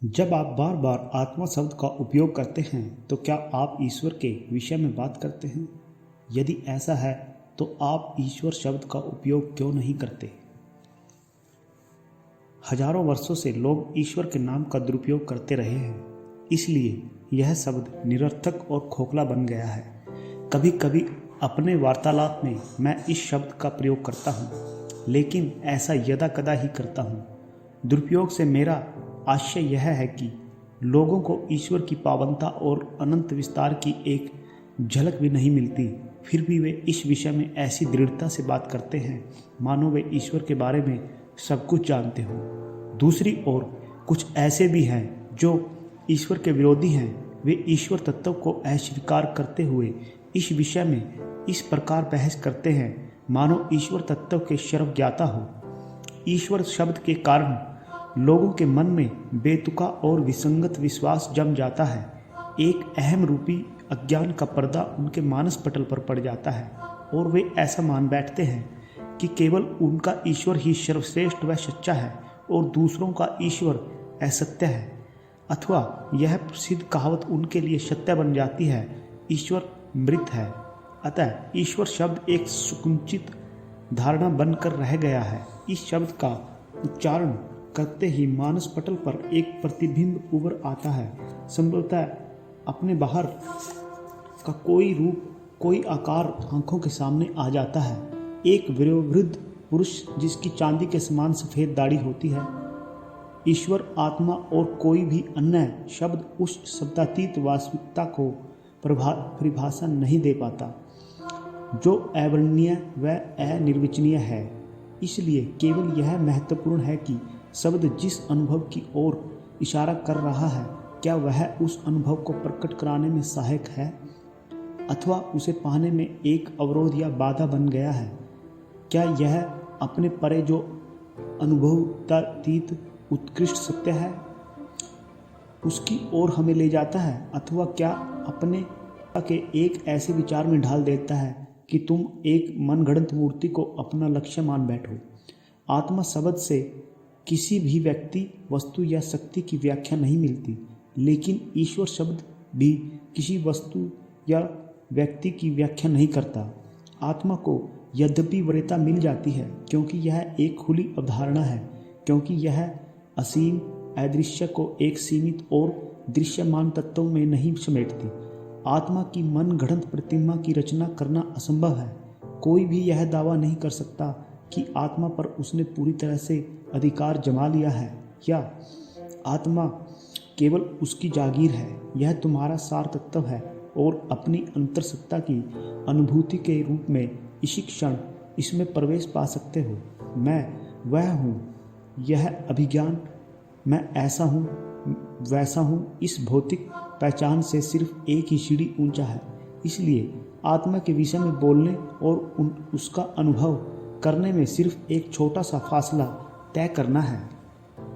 जब आप बार बार आत्मा शब्द का उपयोग करते हैं तो क्या आप ईश्वर के विषय में बात करते हैं? यदि ऐसा है तो आप ईश्वर शब्द का उपयोग क्यों नहीं करते? हजारों वर्षों से लोग ईश्वर के नाम का दुरुपयोग करते रहे हैं, इसलिए यह शब्द निरर्थक और खोखला बन गया है। कभी कभी अपने वार्तालाप में मैं इस शब्द का प्रयोग करता हूँ, लेकिन ऐसा यदाकदा ही करता हूँ। दुरुपयोग से मेरा आशय यह है कि लोगों को ईश्वर की पावनता और अनंत विस्तार की एक झलक भी नहीं मिलती, फिर भी वे इस विषय में ऐसी दृढ़ता से बात करते हैं मानो वे ईश्वर के बारे में सब कुछ जानते हो। दूसरी ओर कुछ ऐसे भी हैं जो ईश्वर के विरोधी हैं। वे ईश्वर तत्व को अस्वीकार करते हुए इस विषय में इस प्रकार बहस करते हैं मानो ईश्वर तत्व के सर्वज्ञाता हो। ईश्वर शब्द के कारण लोगों के मन में बेतुका और विसंगत विश्वास जम जाता है। एक अहम रूपी अज्ञान का पर्दा उनके मानस पटल पर पड़ जाता है और वे ऐसा मान बैठते हैं कि केवल उनका ईश्वर ही सर्वश्रेष्ठ व सच्चा है और दूसरों का ईश्वर असत्य है। अथवा यह प्रसिद्ध कहावत उनके लिए सत्य बन जाती है, ईश्वर मृत है। अतः ईश्वर शब्द एक संकुचित धारणा बनकर रह गया है। इस शब्द का उच्चारण करते ही मानस पटल पर एक प्रतिबिंब उभर आता है। संभवतः अपने बाहर का कोई रूप, कोई आकार आंखों के सामने आ जाता है। एक वयोवृद्ध पुरुष जिसकी चांदी के समान सफ़ेद दाढ़ी होती है। ईश्वर, आत्मा और कोई भी अन्य शब्द उस शब्दातीत वास्तविकता को परिभाषा नहीं दे पाता जो अवर्णनीय व अनिर्वचनीय है। इसलिए केवल यह महत्वपूर्ण है कि शब्द जिस अनुभव की ओर इशारा कर रहा है, क्या वह उस अनुभव को प्रकट कराने में सहायक है अथवा उसे पाने में एक अवरोध या बाधा बन गया है? क्या यह अपने परे जो अनुभवातीत उत्कृष्ट सत्य है उसकी ओर हमें ले जाता है, अथवा क्या अपने के एक ऐसे विचार में ढाल देता है कि तुम एक मनगढ़ंत मूर्ति को अपना लक्ष्य मान बैठो? आत्मा शब्द से किसी भी व्यक्ति, वस्तु या शक्ति की व्याख्या नहीं मिलती, लेकिन ईश्वर शब्द भी किसी वस्तु या व्यक्ति की व्याख्या नहीं करता। आत्मा को यद्यपि वरीयता मिल जाती है क्योंकि यह एक खुली अवधारणा है, क्योंकि यह असीम अदृश्य को एक सीमित और दृश्यमान तत्वों में नहीं समेटती। आत्मा की मनगढ़ंत प्रतिमा की रचना करना असंभव है। कोई भी यह दावा नहीं कर सकता कि आत्मा पर उसने पूरी तरह से अधिकार जमा लिया है या आत्मा केवल उसकी जागीर है। यह तुम्हारा सार तत्व है और अपनी अंतरसत्ता की अनुभूति के रूप में इसी क्षण इसमें प्रवेश पा सकते हो। मैं वह हूँ, यह अभिज्ञान, मैं ऐसा हूँ, वैसा हूँ, इस भौतिक पहचान से सिर्फ एक ही सीढ़ी ऊंचा है। इसलिए आत्मा के विषय में बोलने और उसका अनुभव करने में सिर्फ एक छोटा सा फासला तय करना है।